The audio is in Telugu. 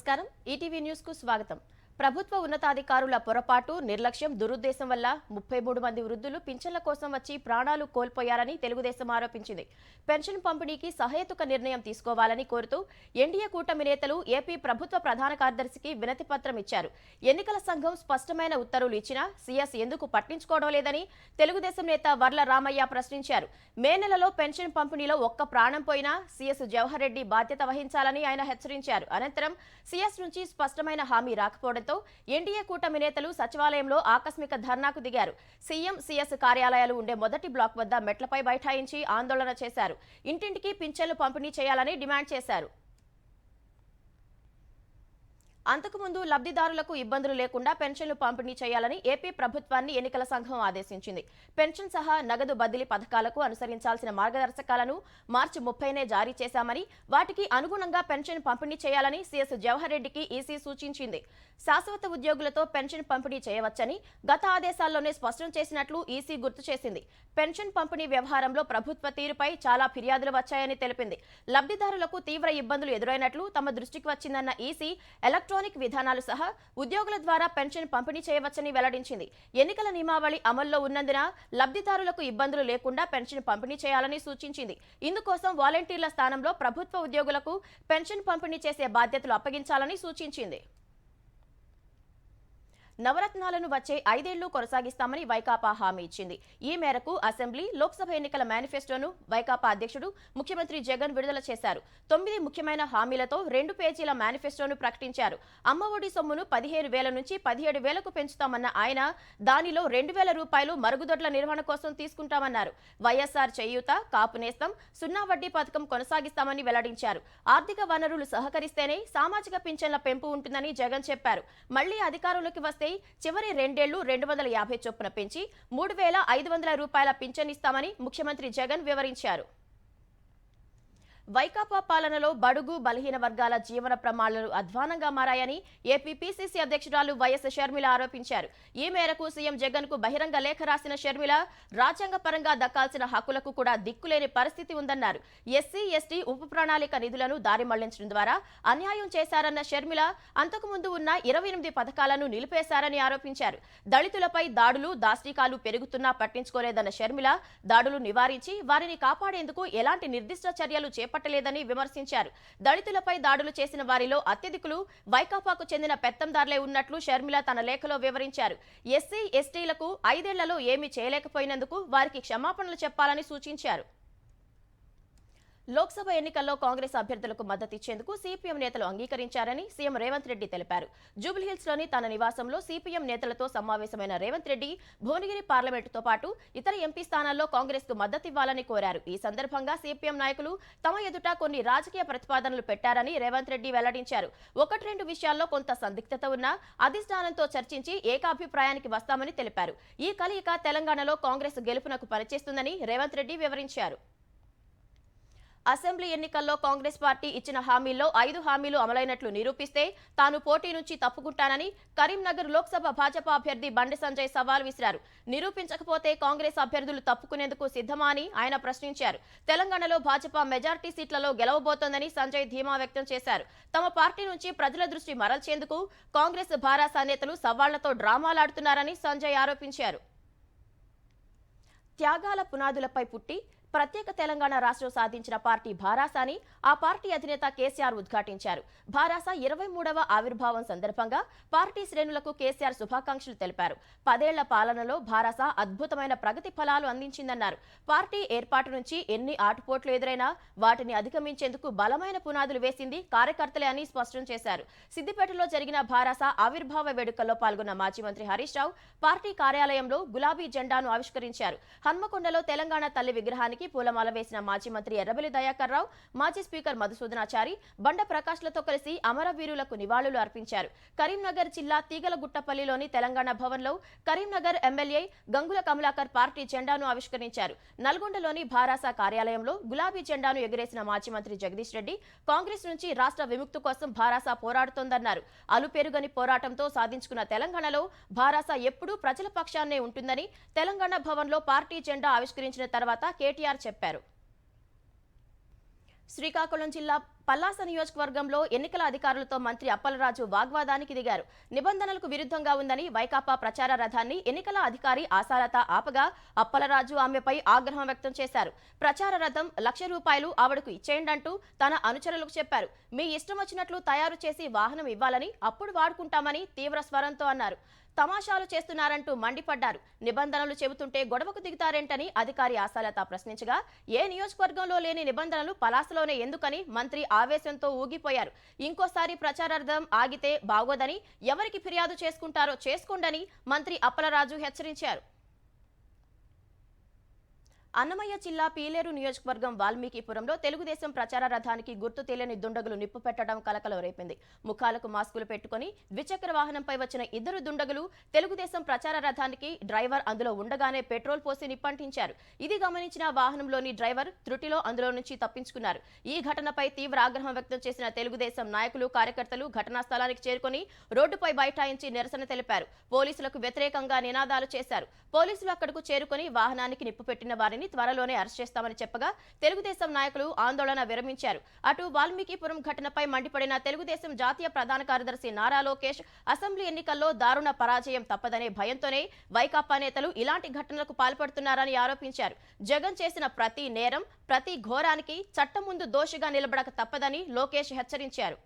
నమస్కారం ఈటీవీ న్యూస్ కు స్వాగతం। ప్రభుత్వ ఉన్నతాధికారుల పొరపాటు నిర్లక్ష్యం దురుద్దేశం వల్ల 33 మంది వృద్ధులు పింఛన్ల కోసం వచ్చి ప్రాణాలు కోల్పోయారని తెలుగుదేశం ఆరోపించింది। పెన్షన్ పంపిణీకి సహేతుక నిర్ణయం తీసుకోవాలని కోరుతూ ఎన్డీఏ కూటమి నేతలు ఏపీ ప్రభుత్వ ప్రధాన కార్యదర్శికి వినతి పత్రం ఇచ్చారు। ఎన్నికల సంఘం స్పష్టమైన ఉత్తర్వులు ఇచ్చినా సీఎస్ ఎందుకు పట్టించుకోవడం లేదని తెలుగుదేశం నేత వర్ల రామయ్య ప్రశ్నించారు। మే నెలలో పెన్షన్ పంపిణీలో ఒక్క ప్రాణం పోయినా సీఎస్ జవహర్ రెడ్డి బాధ్యత వహించాలని ఆయన హెచ్చరించారు। అనంతరం సీఎస్ నుంచి స్పష్టమైన హామీ రాకపోవడంతో ఎన్డీఏ కూటమి నేతలు సచివాలయంలో ఆకస్మిక ధర్నాకు దిగారు। సీఎం సీఎస్ కార్యాలయాలు ఉండే మొదటి బ్లాక్ వద్ద మెట్లపై బైఠాయించి ఆందోళన చేశారు। ఇంటింటికి పింఛన్లు పంపిణీ చేయాలని డిమాండ్ చేశారు। అంతకుముందు లబ్ధిదారులకు ఇబ్బందులు లేకుండా పెన్షన్లు పంపిణీ చేయాలని ఏపీ ప్రభుత్వాన్ని ఎన్నికల సంఘం ఆదేశించింది। పెన్షన్ సహా నగదు బదిలీ పథకాలకు అనుసరించాల్సిన మార్గదర్శకాలను మార్చి 30నే జారీ చేశామని వాటికి అనుగుణంగా పెన్షన్ పంపిణీ చేయాలని సీఎస్ జవహర్ రెడ్డికి ఈసీ సూచించింది। శాశ్వత ఉద్యోగులతో పెన్షన్ పంపిణీ చేయవచ్చని గత ఆదేశాల్లోనే స్పష్టం చేసినట్లు ఈసీ గుర్తు చేసింది। పెన్షన్ పంపిణీ వ్యవహారంలో ప్రభుత్వ తీరుపై చాలా ఫిర్యాదులు వచ్చాయని తెలిపింది। లబ్ధిదారులకు తీవ్ర ఇబ్బందులు ఎదురైనట్లు తమ దృష్టికి వచ్చిందన్న ఈసీ ఎలక్ట్రానిక్ విధానాలు సహా ఉద్యోగుల ద్వారా పెన్షన్ పంపిణీ చేయవచ్చని వెల్లడించింది। ఎన్నికల నియమావళి అమల్లో ఉన్నందున లబ్ధిదారులకు ఇబ్బందులు లేకుండా పెన్షన్ పంపిణీ చేయాలని సూచించింది। ఇందుకోసం వాలంటీర్ల స్థానంలో ప్రభుత్వ ఉద్యోగులకు పెన్షన్ పంపిణీ చేసే బాధ్యతలు అప్పగించాలని సూచించింది। నవరత్నాలను వచ్చే 5 ఏళ్లు కొనసాగిస్తామని వైకాపా హామీ ఇచ్చింది। ఈ మేరకు అసెంబ్లీ లోక్సభ ఎన్నికల మేనిఫెస్టోను వైకాపా అధ్యక్షుడు ముఖ్యమంత్రి జగన్ విడుదల చేశారు। 9 ముఖ్యమైన హామీలతో 2 పేజీల మేనిఫెస్టోను ప్రకటించారు। అమ్మఒడి సొమ్మును 15,000 నుంచి 17,000కు పెంచుతామన్న ఆయన దానిలో 2,000 రూపాయలు మరుగుదొడ్ల నిర్వహణ కోసం తీసుకుంటామన్నారు। వైఎస్ఆర్ చేయూత, కాపు నేస్తం, సున్నా వడ్డీ పథకం కొనసాగిస్తామని వెల్లడించారు। ఆర్థిక వనరులు సహకరిస్తేనే సామాజిక పింఛన్ల పెంపు ఉంటుందని జగన్ చెప్పారు। మళ్లీ అధికారంలోకి వస్తే చివరి 2 ఏళ్లు 250 చొప్పున పెంచి 3,500 రూపాయల పింఛన్ ఇస్తామని ముఖ్యమంత్రి జగన్ వివరించారు। వైకాపా పాలనలో బడుగు బలహీన వర్గాల జీవన ప్రమాణాలు అధ్వానంగా మారాయని ఏపీ పీసీసీ అధ్యక్షురాలు వైఎస్ షర్మిల ఆరోపించారు। ఈ మేరకు సీఎం జగన్ కు బహిరంగ లేఖ రాసిన షర్మిల రాజ్యాంగ పరంగా దక్కాల్సిన హక్కులకు కూడా దిక్కులేని పరిస్థితి ఉందన్నారు। ఎస్సీ ఎస్టీ ఉప ప్రణాళిక నిధులను దారి మళ్లించడం ద్వారా అన్యాయం చేశారన్న షర్మిల అంతకుముందు ఉన్న 28 పథకాలను నిలిపేశారని ఆరోపించారు। దళితులపై దాడులు దాష్టీకాలు పెరుగుతున్నా పట్టించుకోలేదన్న షర్మిల దాడులు నివారించి వారిని కాపాడేందుకు ఎలాంటి నిర్దిష్ట చర్యలు లేదని విమర్శించారు। దళితులపై దాడులు చేసిన వారిలో అత్యధికులు వైకాపాకు చెందిన పెత్తందారులే ఉన్నట్లు షర్మిల తన లేఖలో వివరించారు। ఎస్సీ ఎస్టీలకు 5 ఏళ్లలో ఏమీ చేయలేకపోయినందుకు వారికి క్షమాపణలు చెప్పాలని సూచించారు। లోక్సభ ఎన్నికల్లో కాంగ్రెస్ అభ్యర్థులకు మద్దతిచ్చేందుకు సిపిఎం నేతలు అంగీకరించారని సీఎం రేవంత్ రెడ్డి తెలిపారు। జూబ్లీహిల్స్లోని తన నివాసంలో సిపిఎం నేతలతో సమావేశమైన రేవంత్ రెడ్డి భువనగిరి పార్లమెంటుతో పాటు ఇతర ఎంపీ స్థానాల్లో కాంగ్రెస్కు మద్దతివ్వాలని కోరారు। ఈ సందర్భంగా సిపిఎం నాయకులు తమ ఎదుట కొన్ని రాజకీయ ప్రతిపాదనలు పెట్టారని రేవంత్ రెడ్డి వెల్లడించారు। 1-2 విషయాల్లో కొంత సందిగ్ధత ఉన్నా అధిష్టానంతో చర్చించి ఏకాభిప్రాయానికి వస్తామని తెలిపారు। ఈ కలయిక తెలంగాణలో కాంగ్రెస్ గెలుపునకు పనిచేస్తుందని రేవంత్ రెడ్డి వివరించారు। అసెంబ్లీ ఎన్నికల్లో కాంగ్రెస్ పార్టీ ఇచ్చిన హామీల్లో 5 హామీలు అమలైనట్లు నిరూపిస్తే తాను పోటీ నుంచి తప్పుకుంటానని కరీంనగర్ లోక్సభ భాజపా అభ్యర్థి బండి సంజయ్ సవాల్ విసిరారు। నిరూపించకపోతే కాంగ్రెస్ అభ్యర్థులు తప్పుకునేందుకు సిద్ధమా అని ఆయన ప్రశ్నించారు। తెలంగాణలో భాజపా మెజార్టీ సీట్లలో గెలవబోతోందని సంజయ్ ధీమా వ్యక్తం చేశారు। తమ పార్టీ నుంచి ప్రజల దృష్టి మరల్చేందుకు కాంగ్రెస్ భారాస నేతలు సవాళ్లతో డ్రామాలాడుతున్నారని సంజయ్ ఆరోపించారు। త్యాగాల పునాదులపై పుట్టి ప్రత్యేక తెలంగాణ రాష్ట్రం సాధించిన పార్టీ భారాసాని ఆ పార్టీ అధినేత కేసీఆర్ ఉద్ఘాటించారు। భారాస 23వ ఆవిర్భావం సందర్భంగా పార్టీ శ్రేణులకు కేసీఆర్ శుభాకాంక్షలు తెలిపారు। 10 ఏళ్ల పాలనలో భారాస అద్భుతమైన ప్రగతి ఫలాలు అందించిందన్నారు। పార్టీ ఏర్పాటు నుంచి ఎన్ని ఆటుపోట్లు ఎదురైనా వాటిని అధిగమించేందుకు బలమైన పునాదులు వేసింది కార్యకర్తలే అని స్పష్టం చేశారు। సిద్దిపేటలో జరిగిన భారాస ఆవిర్భావ వేడుకల్లో పాల్గొన్న మాజీ మంత్రి హరీష్ రావు పార్టీ కార్యాలయంలో గులాబీ జెండాను ఆవిష్కరించారు। హన్మకొండలో తెలంగాణ తల్లి విగ్రహానికి పూలమాల వేసిన మాజీ మంత్రి ఎర్రబెల్లి దయాకర్ రావు మాజీ స్పీకర్ మధుసూదనాచారి బండ ప్రకాష్లతో కలిసి అమరవీరులకు నివాళులు అర్పించారు। కరీంనగర్ జిల్లా తీగలగుట్టపల్లిలోని తెలంగాణ భవన్లో కరీంనగర్ ఎమ్మెల్యే గంగుల కమలాకర్ పార్టీ జెండాను ఆవిష్కరించారు। నల్గొండలోని భారాస కార్యాలయంలో గులాబీ జెండాను ఎగిరేసిన మాజీ మంత్రి జగదీష్ రెడ్డి కాంగ్రెస్ నుంచి రాష్ట్ర విముక్తి కోసం భారాస పోరాడుతోందన్నారు। అలుపెరుగని పోరాటంతో సాధించుకున్న తెలంగాణలో భారాస ఎప్పుడూ ప్రజల పక్షాన్నే ఉంటుందని తెలంగాణ భవన్లో పార్టీ జెండా ఆవిష్కరించిన తర్వాత కేటీఆర్ చెప్పారు। శ్రీకాకుళం జిల్లా పల్లాస నియోజకవర్గంలో ఎన్నికల అధికారులతో మంత్రి అప్పలరాజు వాగ్వాదానికి దిగారు. నిబంధనలకు విరుద్ధంగా ఉందని వైకాపా ప్రచార రథాన్ని ఎన్నికల అధికారి ఆశాలత ఆపగా అప్పలరాజు ఆమెపై ఆగ్రహం వ్యక్తం చేశారు. ప్రచార రథం ₹1,00,000 ఆవిడకు ఇచ్చేయండంటూ తన అనుచరులకు చెప్పారు. మీ ఇష్టం వచ్చినట్లు తయారు చేసి వాహనం ఇవ్వాలని, అప్పుడు వాడుకుంటామని తీవ్ర స్వరంతో అన్నారు. తమాషాలు చేస్తున్నారంటూ మండిపడ్డారు. నిబంధనలు చెబుతుంటే గొడవకు దిగుతారేంటని అధికారి ఆశాలత ప్రశ్నించగా, ఏ నియోజకవర్గంలో లేని నిబంధనలు పలాసలోనే ఎందుకని మంత్రి ఆవేశంతో ఊగిపోయారు. ఇంకోసారి ప్రచారార్థం ఆగితే బాగోదని, ఎవరికి ఫిర్యాదు చేసుకుంటారో చేసుకోండని మంత్రి అప్పలరాజు హెచ్చరించారు. అన్నమయ్య జిల్లా పీలేరు నియోజకవర్గం వాల్మీకిపురంలో తెలుగుదేశం ప్రచార రథానికి గుర్తు తెలియని దుండగులు నిప్పు పెట్టడం కలకలం రేపింది. ముఖాలకు మాస్కులు పెట్టుకుని ద్విచక్ర వాహనంపై వచ్చిన ఇద్దరు దుండగులు తెలుగుదేశం ప్రచార రథానికి డ్రైవర్ అందులో ఉండగానే పెట్రోల్ పోసి నిప్పంటించారు. ఇది గమనించిన వాహనంలోని డ్రైవర్ త్రుటిలో అందులో నుంచి తప్పించుకున్నారు. ఈ ఘటనపై తీవ్ర ఆగ్రహం వ్యక్తం చేసిన తెలుగుదేశం నాయకులు, కార్యకర్తలు ఘటనా స్థలానికి చేరుకుని రోడ్డుపై బైఠాయించి నిరసన తెలిపారు. పోలీసులకు వ్యతిరేకంగా నినాదాలు చేశారు. పోలీసులు అక్కడకు చేరుకుని వాహనానికి నిప్పు పెట్టిన వారిని త్వరలోనే అరెస్ట్ చేస్తామని చెప్పగా తెలుగుదేశం నాయకులు ఆందోళన విరమించారు. అటు వాల్మీకిపురం ఘటనపై మండిపడిన తెలుగుదేశం జాతీయ ప్రధాన కార్యదర్శి నారా లోకేష్ అసెంబ్లీ ఎన్నికల్లో దారుణ పరాజయం తప్పదనే భయంతోనే వైకాపా నేతలు ఇలాంటి ఘటనలకు పాల్పడుతున్నారని ఆరోపించారు. జగన్ చేసిన ప్రతి నేరం, ప్రతి ఘోరానికి చట్టం ముందు దోషిగా నిలబడక తప్పదని లోకేష్ హెచ్చరించారు.